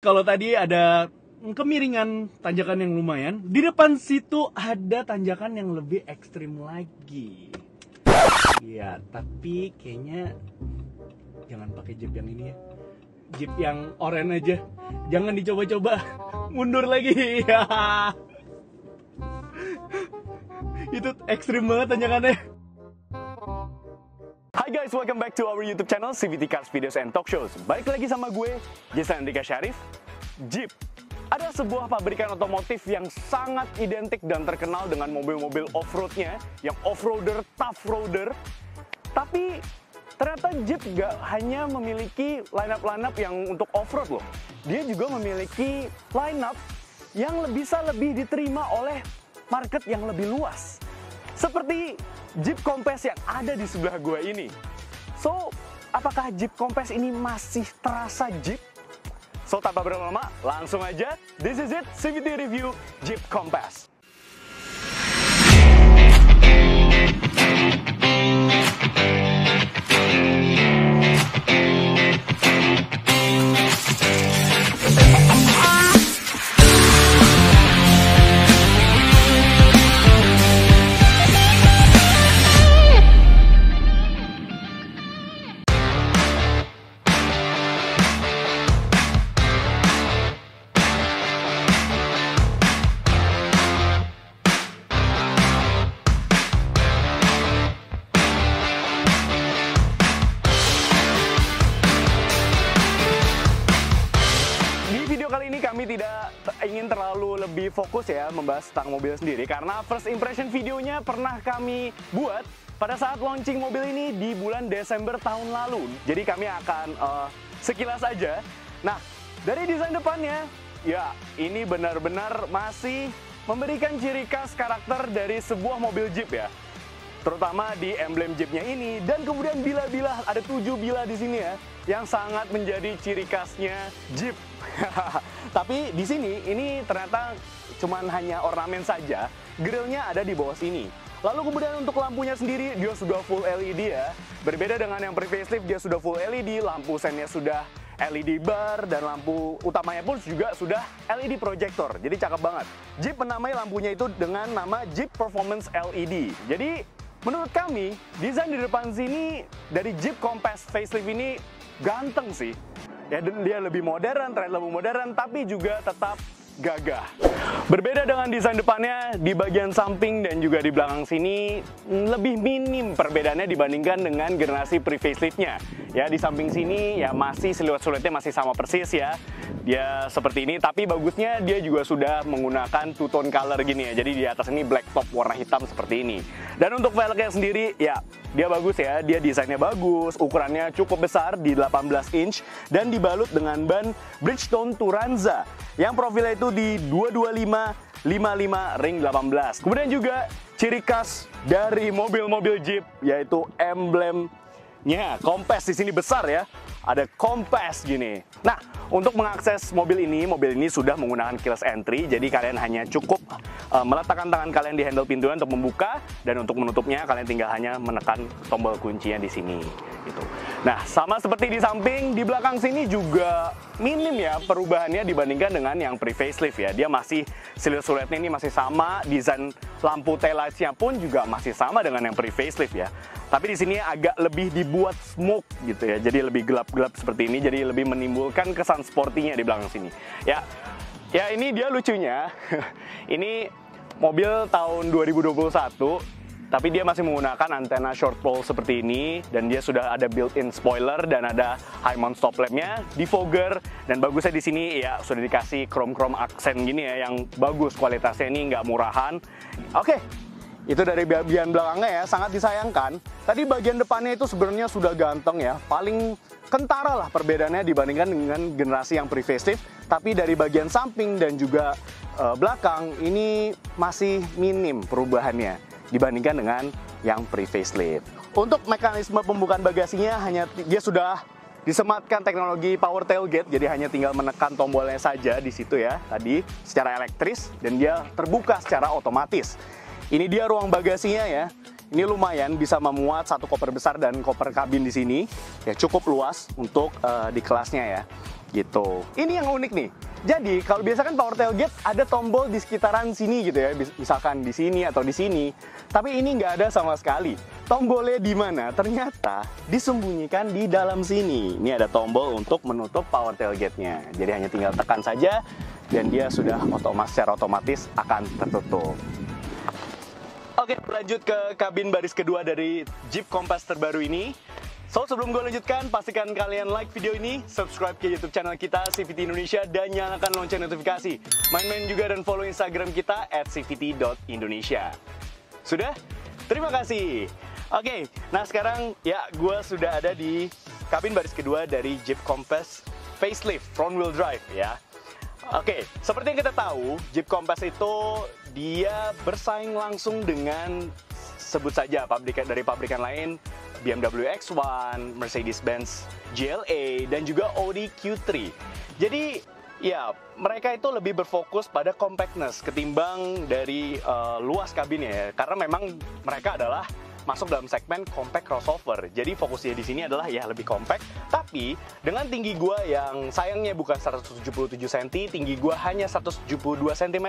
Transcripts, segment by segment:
Kalau tadi ada kemiringan tanjakan yang lumayan, di depan situ ada tanjakan yang lebih ekstrim lagi. Iya, tapi kayaknya jangan pakai jeep yang ini ya. Jeep yang oranye aja. Jangan dicoba-coba. Mundur lagi. Itu ekstrim banget tanjakannya. Hai guys, welcome back to our YouTube channel CVT Cars Videos and Talk Shows. Balik lagi sama gue, Jason Andika Syarif. Jeep ada sebuah pabrikan otomotif yang sangat identik dan terkenal dengan mobil-mobil off-roadnya, yang off-roader, tough roader. Tapi ternyata Jeep gak hanya memiliki lineup-lineup yang untuk off-road loh. Dia juga memiliki lineup yang bisa lebih diterima oleh market yang lebih luas. Seperti Jeep Compass yang ada di sebelah gue ini. So, apakah Jeep Compass ini masih terasa Jeep? So, tanpa berlama-lama, langsung aja. This is it, CVT Review Jeep Compass. Kami tidak ingin terlalu lebih fokus ya membahas tentang mobil sendiri, karena first impression videonya pernah kami buat pada saat launching mobil ini di bulan Desember tahun lalu. Jadi kami akan sekilas aja. Nah, dari desain depannya, ya ini benar-benar masih memberikan ciri khas karakter dari sebuah mobil Jeep ya. Terutama di emblem Jeepnya ini, dan kemudian bila-bila ada 7 bila di sini ya, yang sangat menjadi ciri khasnya Jeep. Tapi di sini ini ternyata cuman hanya ornamen saja. Grillnya ada di bawah sini. Lalu kemudian untuk lampunya sendiri dia sudah full LED ya. Berbeda dengan yang pre-facelift, dia sudah full LED, lampu sennya sudah LED bar, dan lampu utamanya pun juga sudah LED projector. Jadi cakep banget. Jeep menamai lampunya itu dengan nama Jeep Performance LED. Jadi menurut kami, desain di depan sini dari Jeep Compass facelift ini ganteng sih. Ya, dia lebih modern, terlihat lebih modern, tapi juga tetap gagah. Berbeda dengan desain depannya, di bagian samping dan juga di belakang sini lebih minim perbedaannya dibandingkan dengan generasi pre-faceliftnya. Ya, di samping sini ya masih siluet-siluetnya masih sama persis ya. Dia seperti ini, tapi bagusnya dia juga sudah menggunakan two tone color gini ya. Jadi di atas ini black top warna hitam seperti ini. Dan untuk velgnya sendiri ya dia bagus ya, dia desainnya bagus, ukurannya cukup besar di 18 inch dan dibalut dengan ban Bridgestone Turanza yang profilnya itu di 225/55 ring 18. Kemudian juga ciri khas dari mobil-mobil Jeep yaitu emblemnya Compass di sini besar ya. Ada Compass gini. Nah, untuk mengakses mobil ini sudah menggunakan keyless entry, jadi kalian hanya cukup meletakkan tangan kalian di handle pintunya untuk membuka, dan untuk menutupnya kalian tinggal hanya menekan tombol kuncinya di sini. Gitu. Nah, sama seperti di samping, di belakang sini juga minim ya perubahannya dibandingkan dengan yang pre-facelift ya. Dia masih siluet-siluetnya ini masih sama, desain lampu taillights-nya pun juga masih sama dengan yang pre-facelift ya. Tapi di sini agak lebih dibuat smoke gitu ya, jadi lebih gelap-gelap seperti ini, jadi lebih menimbulkan kesan sportinya di belakang sini. Ya ini dia lucunya. Ini mobil tahun 2021, tapi dia masih menggunakan antena short pole seperti ini, dan dia sudah ada built-in spoiler dan ada high mount stop lamp-nya, defogger, dan bagusnya di sini ya sudah dikasih chrome aksen gini ya, yang bagus kualitasnya, ini nggak murahan. Oke. Itu dari bagian belakangnya ya, sangat disayangkan. Tadi bagian depannya itu sebenarnya sudah ganteng ya, paling kentara lah perbedaannya dibandingkan dengan generasi yang pre-facelift. Tapi dari bagian samping dan juga belakang ini masih minim perubahannya dibandingkan dengan yang pre-facelift. Untuk mekanisme pembukaan bagasinya hanya dia sudah disematkan teknologi power tailgate, jadi hanya tinggal menekan tombolnya saja di situ ya tadi secara elektris, dan dia terbuka secara otomatis. Ini dia ruang bagasinya ya. Ini lumayan bisa memuat satu koper besar dan koper kabin di sini. Ya cukup luas untuk di kelasnya ya. gitu. Ini yang unik nih. Jadi kalau biasa kan power tailgate ada tombol di sekitaran sini gitu ya, misalkan di sini atau di sini. Tapi ini nggak ada sama sekali. Tombolnya di mana? Ternyata disembunyikan di dalam sini. Ini ada tombol untuk menutup power tailgate-nya. Jadi hanya tinggal tekan saja dan dia sudah secara otomatis akan tertutup. Oke, lanjut ke kabin baris kedua dari Jeep Compass terbaru ini. So, sebelum gue lanjutkan, pastikan kalian like video ini, subscribe ke YouTube channel kita, CVT Indonesia, dan nyalakan lonceng notifikasi. Main-main juga dan follow Instagram kita @cvt.indonesia. Sudah? Terima kasih. Oke, nah sekarang ya gue sudah ada di kabin baris kedua dari Jeep Compass facelift front wheel drive ya. Oke, seperti yang kita tahu, Jeep Compass itu dia bersaing langsung dengan sebut saja dari pabrikan lain, BMW X1, Mercedes-Benz GLA, dan juga Audi Q3. Jadi ya mereka itu lebih berfokus pada compactness ketimbang dari luas kabinnya ya, karena memang mereka adalah masuk dalam segmen compact crossover. Jadi fokusnya di sini adalah ya lebih compact, tapi dengan tinggi gua yang sayangnya bukan 177 cm, tinggi gua hanya 172 cm.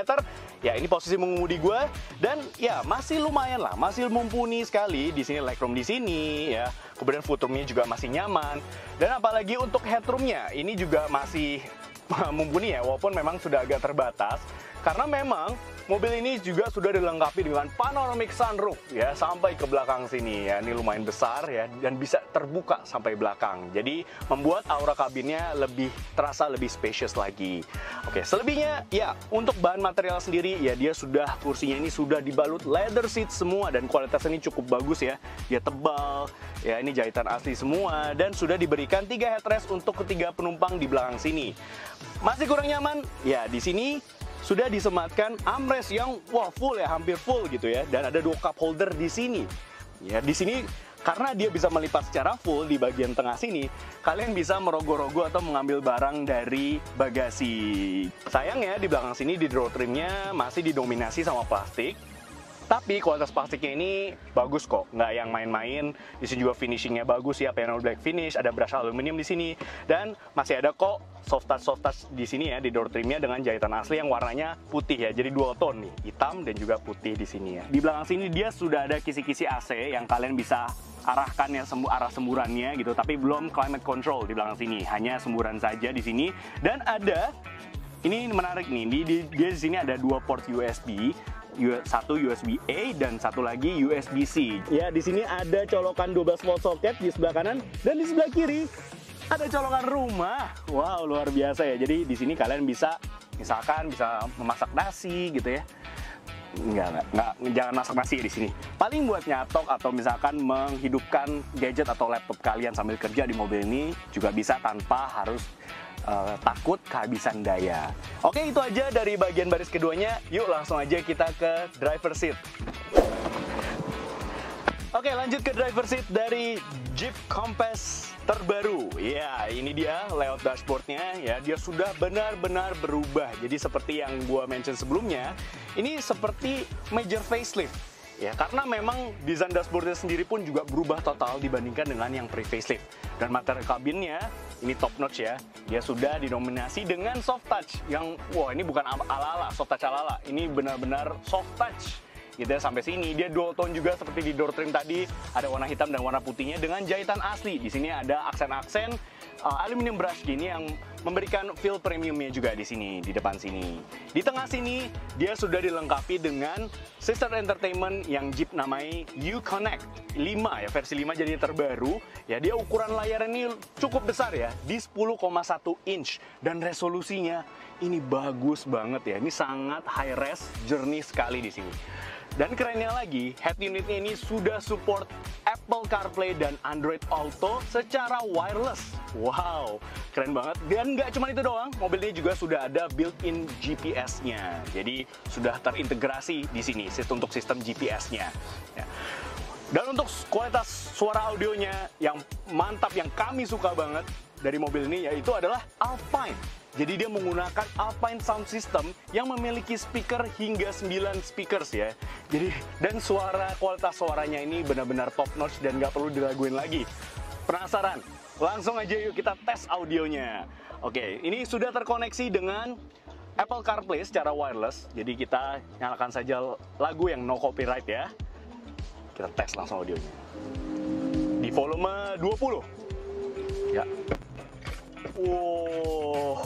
Ya ini posisi mengemudi gua dan ya masih lumayan lah, masih mumpuni sekali di sini, legroom di sini ya. Kemudian footroomnya juga masih nyaman dan apalagi untuk headroomnya ini juga masih mumpuni ya, walaupun memang sudah agak terbatas karena memang mobil ini juga sudah dilengkapi dengan panoramic sunroof ya sampai ke belakang sini ya. Ini lumayan besar ya dan bisa terbuka sampai belakang. Jadi membuat aura kabinnya lebih terasa lebih spacious lagi. Oke, selebihnya ya untuk bahan material sendiri ya dia sudah kursinya ini sudah dibalut leather seat semua dan kualitasnya ini cukup bagus ya. Dia tebal ya, ini jahitan asli semua dan sudah diberikan 3 headrest untuk ketiga penumpang di belakang sini. Masih kurang nyaman? Ya di sini sudah disematkan armrest yang full ya, hampir full gitu ya, dan ada 2 cup holder di sini. Ya, di sini karena dia bisa melipat secara full di bagian tengah sini, kalian bisa merogoh-rogoh atau mengambil barang dari bagasi. Sayangnya di belakang sini di door trimnya masih didominasi sama plastik. Tapi kualitas plastiknya ini bagus kok, nggak yang main-main. Di sini juga finishingnya bagus ya, panel black finish, ada brush aluminium di sini, dan masih ada kok soft touch di sini ya di door trimnya dengan jahitan asli yang warnanya putih ya. Jadi dual tone nih, hitam dan juga putih di sini ya. Di belakang sini dia sudah ada kisi-kisi AC yang kalian bisa arahkan ya arah semburannya gitu, tapi belum climate control di belakang sini, hanya semburan saja di sini. Dan ada ini menarik nih, dia di sini ada 2 port USB. Satu USB A dan satu lagi USB C. Ya, di sini ada colokan 12 volt soket di sebelah kanan dan di sebelah kiri ada colokan rumah. Wow, luar biasa ya. Jadi di sini kalian bisa misalkan bisa memasak nasi gitu ya. Enggak, jangan masak nasi ya di sini. Paling buat nyatok atau misalkan menghidupkan gadget atau laptop kalian sambil kerja di mobil ini juga bisa tanpa harus takut kehabisan daya. Oke, itu aja dari bagian baris keduanya. Yuk langsung aja kita ke driver seat. Oke, lanjut ke driver seat dari Jeep Compass terbaru. Ya, ini dia layout dashboardnya ya. Dia sudah benar-benar berubah. Jadi seperti yang gua mention sebelumnya, ini seperti major facelift. Ya, karena memang desain dashboardnya sendiri pun juga berubah total dibandingkan dengan yang pre-facelift. Dan material kabinnya ini top notch ya. Dia sudah didominasi dengan soft touch yang ini bukan ala-ala soft touch ala-ala. Ini benar-benar soft touch. Gitu ya, sampai sini dia dual tone juga seperti di door trim tadi, ada warna hitam dan warna putihnya dengan jahitan asli. Di sini ada aksen-aksen aluminium brush gini yang memberikan feel premiumnya juga di sini, di depan sini. Di tengah sini dia sudah dilengkapi dengan sister entertainment yang Jeep namai Uconnect 5 ya, versi 5 jadi terbaru. Ya, dia ukuran layar ini cukup besar ya, di 10,1 inch dan resolusinya ini bagus banget ya. Ini sangat high res, jernih sekali di sini. Dan kerennya lagi, head unitnya ini sudah support Apple CarPlay dan Android Auto secara wireless. Wow, keren banget. Dan nggak cuma itu doang, mobil ini juga sudah ada built-in GPS-nya. Jadi sudah terintegrasi di sini untuk sistem GPS-nya. Ya. Dan untuk kualitas suara audionya yang mantap, yang kami suka banget dari mobil ini yaitu adalah Alpine. Jadi dia menggunakan Alpine Sound System yang memiliki speaker hingga 9 speakers ya. Jadi dan kualitas suaranya ini benar-benar top notch dan nggak perlu diraguin lagi. Penasaran? Langsung aja yuk kita tes audionya. Oke, ini sudah terkoneksi dengan Apple CarPlay secara wireless. Jadi kita nyalakan saja lagu yang no copyright ya. Kita tes langsung audionya. Di volume 20. Ya. Wow.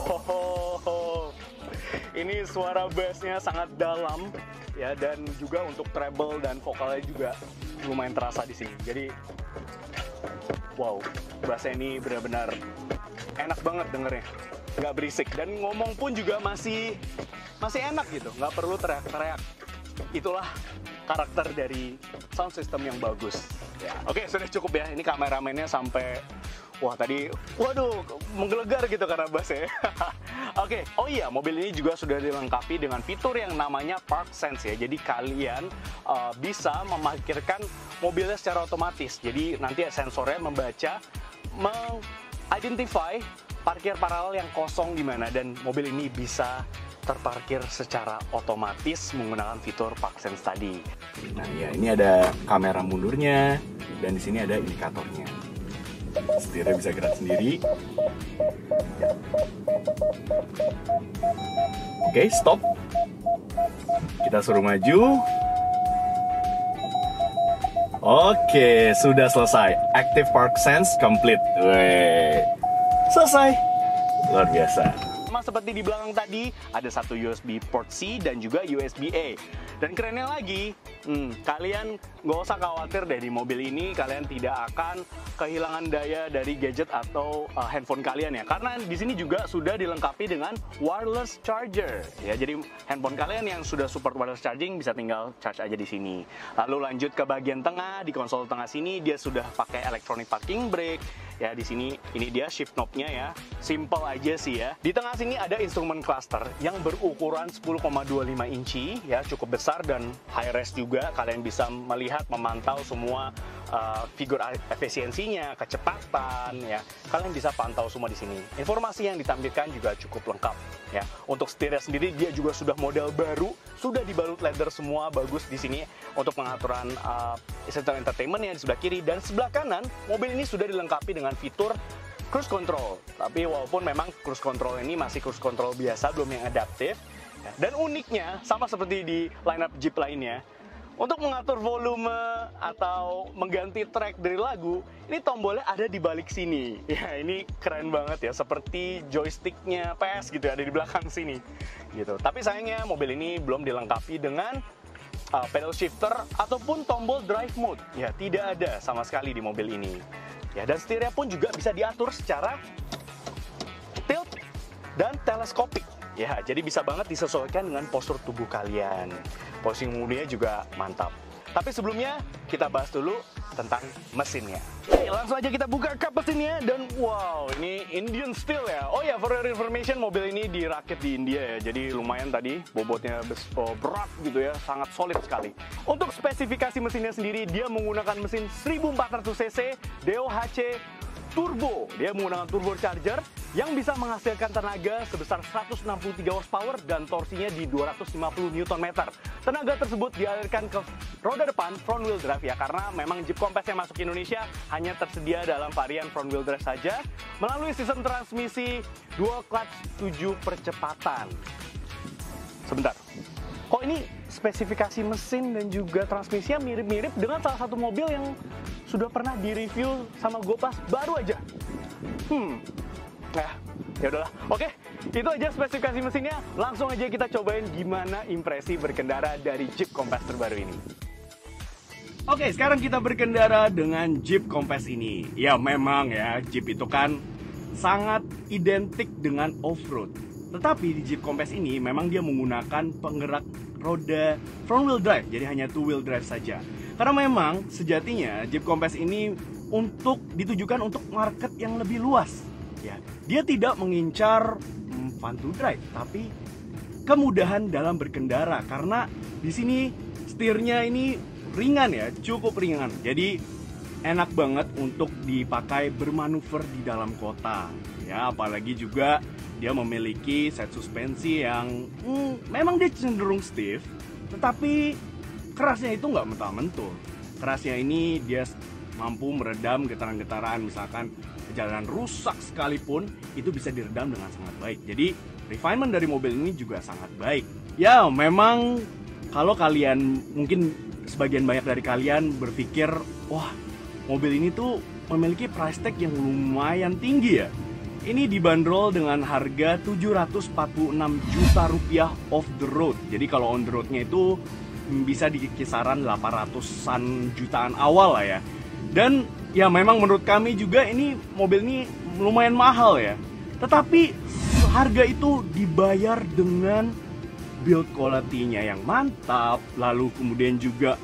Ini suara bassnya sangat dalam ya, dan juga untuk treble dan vokalnya juga lumayan terasa di sini. Jadi wow, bassnya ini benar-benar enak banget dengernya, nggak berisik, dan ngomong pun juga masih enak gitu, nggak perlu teriak-teriak. Itulah karakter dari sound system yang bagus. Ya. Oke, sudah cukup ya. Ini kameramennya sampai waduh, menggelegar gitu karena bassnya. Oke, oh iya, mobil ini juga sudah dilengkapi dengan fitur yang namanya Park Sense ya. Jadi kalian bisa memarkirkan mobilnya secara otomatis. Jadi nanti sensornya membaca, identify parkir paralel yang kosong di mana, dan mobil ini bisa terparkir secara otomatis menggunakan fitur Park Sense tadi. Nah ya, ini ada kamera mundurnya dan di sini ada indikatornya. Setirnya bisa gerak sendiri. Oke, stop. Kita suruh maju. Oke, sudah selesai. Active Park Sense complete. Weh. Selesai. Luar biasa. Sama seperti di belakang tadi, ada satu USB port C dan juga USB A. Dan kerennya lagi, kalian nggak usah khawatir deh, di mobil ini kalian tidak akan kehilangan daya dari gadget atau handphone kalian ya. Karena di sini juga sudah dilengkapi dengan wireless charger. Ya, jadi handphone kalian yang sudah support wireless charging bisa tinggal charge aja di sini. Lalu lanjut ke bagian tengah, di konsol tengah sini dia sudah pakai electronic parking brake. Ya, di sini ini dia shift knob-nya ya. Simple aja sih ya. Di tengah sini ada instrument cluster yang berukuran 10,25 inci ya, cukup besar dan high res juga. Kalian bisa melihat, memantau semua figur efisiensinya, kecepatan ya. Kalian bisa pantau semua di sini. Informasi yang ditampilkan juga cukup lengkap ya. Untuk setirnya sendiri dia juga sudah model baru, sudah dibalut leather semua, bagus di sini untuk pengaturan center entertainment-nya di sebelah kiri, dan sebelah kanan mobil ini sudah dilengkapi dengan fitur cruise control. Tapi walaupun memang cruise control ini masih cruise control biasa, belum yang adaptif. Dan uniknya, sama seperti di lineup Jeep lainnya, untuk mengatur volume atau mengganti track dari lagu, ini tombolnya ada di balik sini. Ya, ini keren banget ya, seperti joysticknya PS gitu, ada di belakang sini. Gitu. Tapi sayangnya mobil ini belum dilengkapi dengan pedal shifter ataupun tombol drive mode. Ya, tidak ada sama sekali di mobil ini. Ya, dan setirnya pun juga bisa diatur secara tilt dan teleskopik. Ya, jadi bisa banget disesuaikan dengan postur tubuh kalian. Posisi mengemudinya juga mantap. Tapi sebelumnya kita bahas dulu tentang mesinnya. Oke, langsung aja kita buka kap mesinnya, dan wow, ini Indian steel ya. Oh ya, for your information, mobil ini dirakit di India ya. Jadi lumayan tadi bobotnya berat gitu ya, sangat solid sekali. Untuk spesifikasi mesinnya sendiri, dia menggunakan mesin 1400 cc DOHC turbo. Dia menggunakan turbocharger yang bisa menghasilkan tenaga sebesar 163 horsepower dan torsinya di 250 Nm. Tenaga tersebut dialirkan ke roda depan front wheel drive ya, karena memang Jeep Compass yang masuk ke Indonesia hanya tersedia dalam varian front wheel drive saja melalui sistem transmisi dual clutch 7 percepatan. Sebentar. Kok ini spesifikasi mesin dan juga transmisinya mirip-mirip dengan salah satu mobil yang sudah pernah direview sama Gopas baru aja. Nah, ya udahlah. Oke, itu aja spesifikasi mesinnya. Langsung aja kita cobain gimana impresi berkendara dari Jeep Compass terbaru ini. Oke, sekarang kita berkendara dengan Jeep Compass ini. Ya, memang ya, Jeep itu kan sangat identik dengan off-road. Tetapi di Jeep Compass ini memang dia menggunakan penggerak roda front wheel drive, jadi hanya two wheel drive saja. Karena memang sejatinya Jeep Compass ini ditujukan untuk market yang lebih luas. Ya, dia tidak mengincar fun to drive, tapi kemudahan dalam berkendara, karena di sini setirnya ini ringan ya, cukup ringan. Jadi enak banget untuk dipakai bermanuver di dalam kota. Ya, apalagi juga dia memiliki set suspensi yang memang dia cenderung stiff, tetapi kerasnya itu nggak mentah-mentul. Kerasnya ini dia mampu meredam getaran-getaran, misalkan jalanan rusak sekalipun itu bisa diredam dengan sangat baik. Jadi refinement dari mobil ini juga sangat baik. Ya memang kalau kalian, mungkin sebagian banyak dari kalian berpikir, wah mobil ini tuh memiliki price tag yang lumayan tinggi ya. Ini dibanderol dengan harga 746 juta rupiah off the road. Jadi kalau on the roadnya itu bisa di kisaran 800-an jutaan awal lah ya. Dan ya memang menurut kami juga ini mobil ini lumayan mahal ya. Tetapi harga itu dibayar dengan build quality-nya yang mantap, lalu kemudian juga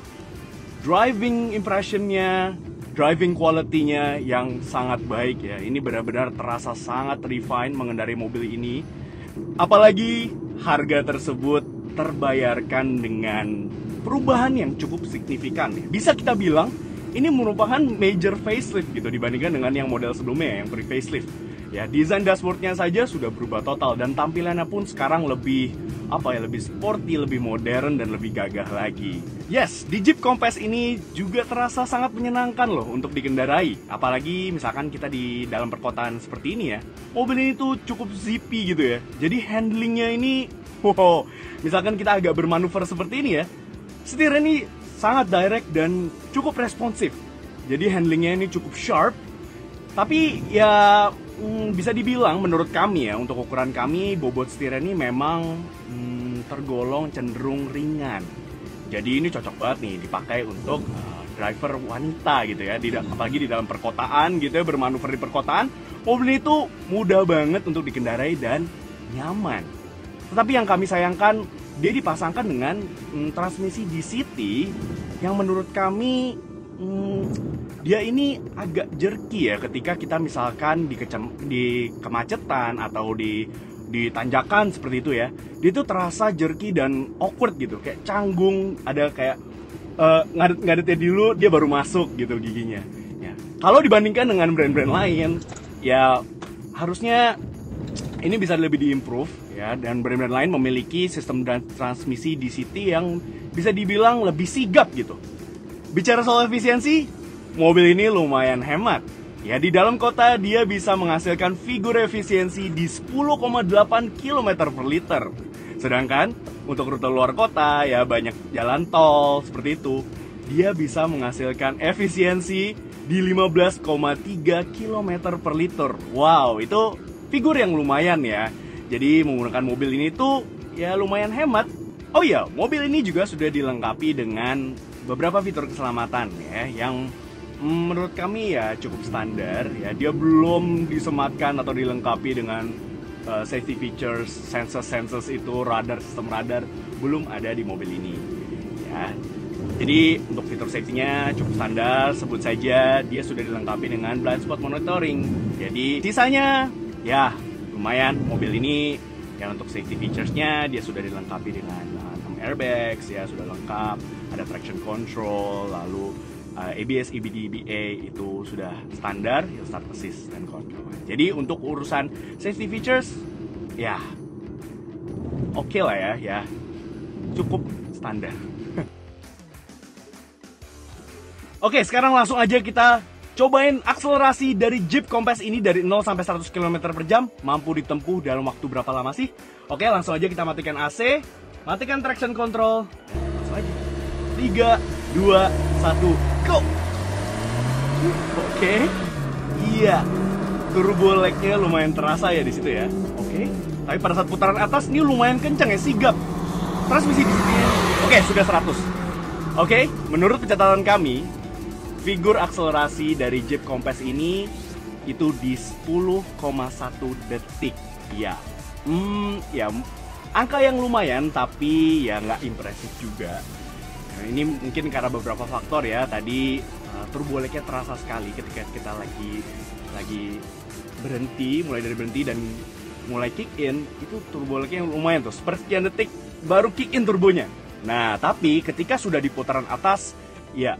driving impression-nya, driving quality-nya yang sangat baik ya. Ini benar-benar terasa sangat refine mengendarai mobil ini. Apalagi harga tersebut terbayarkan dengan perubahan yang cukup signifikan ya. Bisa kita bilang ini merupakan major facelift gitu dibandingkan dengan yang model sebelumnya yang pre-facelift. Ya, desain dashboardnya saja sudah berubah total dan tampilannya pun sekarang lebih lebih sporty, lebih modern dan lebih gagah lagi. Yes, di Jeep Compass ini juga terasa sangat menyenangkan loh untuk dikendarai. Apalagi misalkan kita di dalam perkotaan seperti ini ya. Mobil ini tuh cukup zippy gitu ya. Jadi handlingnya ini, wow, misalkan kita agak bermanuver seperti ini ya, setir ini sangat direct dan cukup responsif. Jadi handlingnya ini cukup sharp. Tapi ya bisa dibilang menurut kami ya, untuk ukuran kami bobot setir ini memang tergolong cenderung ringan. Jadi ini cocok banget nih dipakai untuk driver wanita gitu ya, apalagi di dalam perkotaan gitu ya, bermanuver di perkotaan. Mobil itu mudah banget untuk dikendarai dan nyaman. Tetapi yang kami sayangkan, dia dipasangkan dengan transmisi DCT yang menurut kami dia ini agak jerky ya ketika kita misalkan di kemacetan atau di tanjakan seperti itu ya. Dia itu terasa jerky dan awkward gitu, kayak canggung, ada kayak ngadet-ngadetnya dulu dia baru masuk gitu giginya. Ya. Kalau dibandingkan dengan brand-brand lain, ya harusnya ini bisa lebih diimprove ya, dan brand-brand lain memiliki sistem transmisi DCT yang bisa dibilang lebih sigap gitu. Bicara soal efisiensi, mobil ini lumayan hemat. Ya, di dalam kota dia bisa menghasilkan figur efisiensi di 10,8 km per liter. Sedangkan untuk rute luar kota ya banyak jalan tol seperti itu, dia bisa menghasilkan efisiensi di 15,3 km per liter. Wow, itu figur yang lumayan ya. Jadi menggunakan mobil ini tuh ya lumayan hemat. Oh iya, mobil ini juga sudah dilengkapi dengan beberapa fitur keselamatan ya yang menurut kami ya cukup standar ya. Dia belum disematkan atau dilengkapi dengan safety features, sensors itu, sistem radar belum ada di mobil ini ya. Jadi untuk fitur safety-nya cukup standar, sebut saja dia sudah dilengkapi dengan blind spot monitoring. Jadi sisanya ya lumayan, mobil ini yang untuk safety features-nya dia sudah dilengkapi dengan 6 airbags ya, sudah lengkap, ada traction control, lalu ABS, EBD, EBA itu sudah standar, ya start assist dan control. Jadi untuk urusan safety features ya oke lah ya, cukup standar. Oke, sekarang langsung aja kita cobain akselerasi dari Jeep Compass ini dari 0 sampai 100 km per jam. Mampu ditempuh dalam waktu berapa lama sih? Oke, langsung aja kita matikan AC, matikan traction control. Langsung aja. 3, 2, 1, go! Oke. Iya. Turbo lag-nya lumayan terasa ya di situ ya. Oke. Tapi pada saat putaran atas ini lumayan kencang ya, sigap. Transmisi di sini. Oke, sudah 100. Oke, menurut pencatatan kami, figur akselerasi dari Jeep Compass ini itu di 10,1 detik. Ya, ya angka yang lumayan tapi ya nggak impresif juga. Nah, ini mungkin karena beberapa faktor ya. Tadi turbo lag-nya terasa sekali ketika kita lagi berhenti, mulai dari berhenti dan mulai kick in, itu turbo lag-nya lumayan tuh, sepersekian detik baru kick in turbonya. Nah, tapi ketika sudah di putaran atas, ya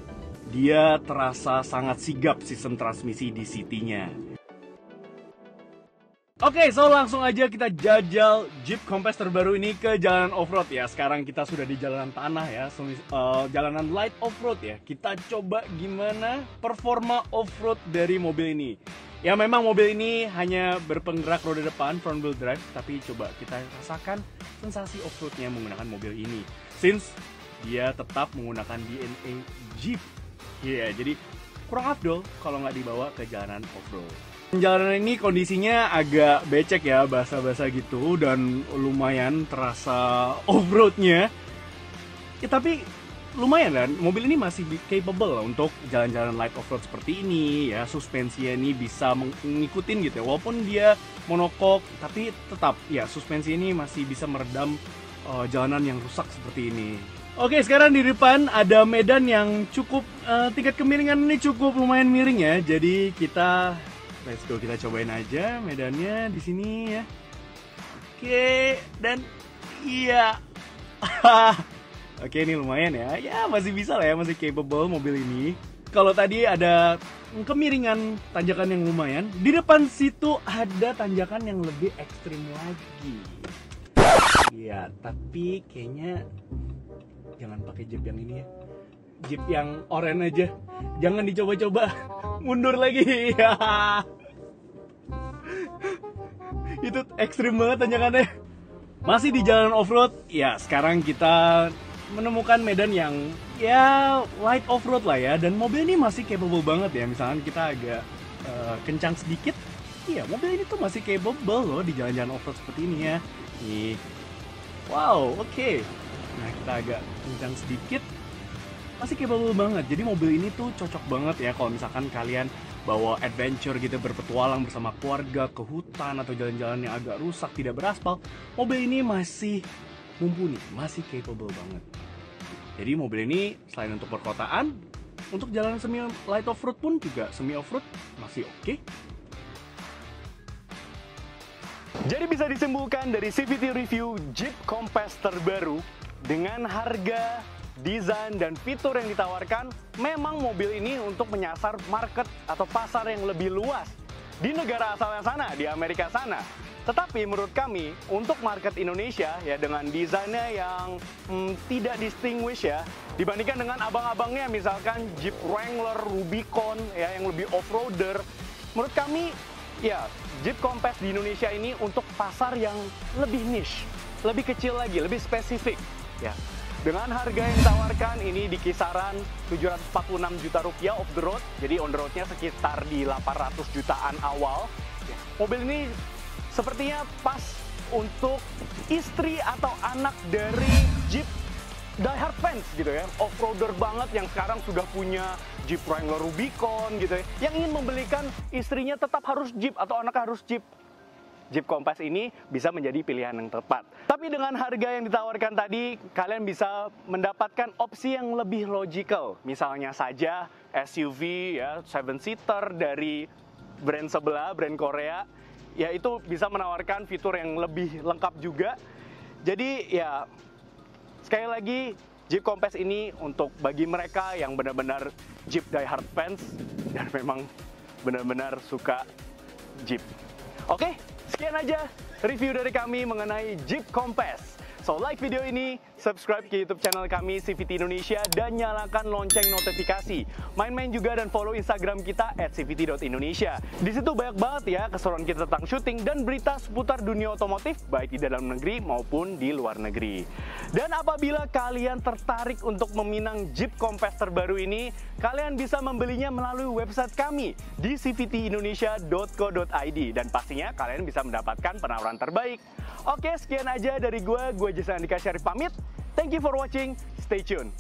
dia terasa sangat sigap sistem transmisi DCT-nya. Oke, so langsung aja kita jajal Jeep Compass terbaru ini ke jalanan off-road ya. Sekarang kita sudah di jalanan tanah ya, jalanan light off-road ya. Kita coba gimana performa off-road dari mobil ini. Ya memang mobil ini hanya berpenggerak roda depan front wheel drive, tapi coba kita rasakan sensasi off-roadnya menggunakan mobil ini. Since dia tetap menggunakan DNA Jeep. Iya, jadi kurang afdol kalau nggak dibawa ke jalanan off-road. Jalanan ini kondisinya agak becek ya, basah-basah gitu, dan lumayan terasa off-roadnya. Ya tapi lumayan kan, mobil ini masih capable untuk jalan-jalan light off-road seperti ini ya. Suspensinya ini bisa mengikutin gitu ya, walaupun dia monokok, tapi tetap ya suspensi ini masih bisa meredam jalanan yang rusak seperti ini. Oke, sekarang di depan ada medan yang cukup tingkat kemiringan ini cukup lumayan miring ya. Jadi kita let's go, kita cobain aja medannya di sini ya. Oke, dan iya. Oke, ini lumayan ya. Ya masih bisa lah ya, masih capable mobil ini. Kalau tadi ada kemiringan tanjakan yang lumayan, di depan situ ada tanjakan yang lebih ekstrim lagi. Iya, tapi kayaknya jangan pakai Jeep yang ini ya. Jeep yang oranye aja. Jangan dicoba-coba. Mundur lagi. Itu ekstrim banget tanjakannya. Masih di jalan off-road. Ya, sekarang kita menemukan medan yang ya light off-road lah ya. Dan mobil ini masih capable banget ya. Misalkan kita agak kencang sedikit. Iya, mobil ini tuh masih capable loh di jalan-jalan off-road seperti ini ya. Nih. Wow, oke. Nah, kita agak kencang sedikit, masih capable banget. Jadi mobil ini tuh cocok banget ya kalau misalkan kalian bawa adventure gitu, berpetualang bersama keluarga ke hutan atau jalan-jalan yang agak rusak, tidak beraspal. Mobil ini masih mumpuni, masih capable banget. Jadi mobil ini selain untuk perkotaan, untuk jalan semi light off-road pun juga semi off-road masih oke. Jadi bisa disimpulkan dari CVT review Jeep Compass terbaru, dengan harga, desain, dan fitur yang ditawarkan, memang mobil ini untuk menyasar market atau pasar yang lebih luas di negara asalnya sana, di Amerika sana. Tetapi menurut kami, untuk market Indonesia ya dengan desainnya yang tidak distinguish ya, dibandingkan dengan abang-abangnya misalkan Jeep Wrangler, Rubicon ya yang lebih off-roader, menurut kami ya Jeep Compass di Indonesia ini untuk pasar yang lebih niche, lebih kecil lagi, lebih spesifik ya. Dengan harga yang ditawarkan ini di kisaran 746 juta rupiah off the road, jadi on the roadnya sekitar di 800 jutaan awal. Ya, mobil ini sepertinya pas untuk istri atau anak dari Jeep diehard fans gitu ya, off-roader banget yang sekarang sudah punya Jeep Wrangler Rubicon gitu ya, yang ingin membelikan istrinya tetap harus Jeep atau anak harus Jeep. Jeep Compass ini bisa menjadi pilihan yang tepat. Tapi dengan harga yang ditawarkan tadi, kalian bisa mendapatkan opsi yang lebih logical. Misalnya saja SUV ya, 7-seater dari brand sebelah, brand Korea, ya itu bisa menawarkan fitur yang lebih lengkap juga. Jadi ya sekali lagi Jeep Compass ini untuk bagi mereka yang benar-benar Jeep diehard fans dan memang benar-benar suka Jeep. Oke, sekian aja review dari kami mengenai Jeep Compass. So like video ini, subscribe ke YouTube channel kami CVT Indonesia dan nyalakan lonceng notifikasi. Main-main juga dan follow Instagram kita @cvt.indonesia. Di situ banyak banget ya keseruan kita tentang syuting dan berita seputar dunia otomotif baik di dalam negeri maupun di luar negeri. Dan apabila kalian tertarik untuk meminang Jeep Compass terbaru ini, kalian bisa membelinya melalui website kami di cvtindonesia.co.id dan pastinya kalian bisa mendapatkan penawaran terbaik. Oke, sekian aja dari gue Jason Andika Syarif pamit. Thank you for watching, stay tuned.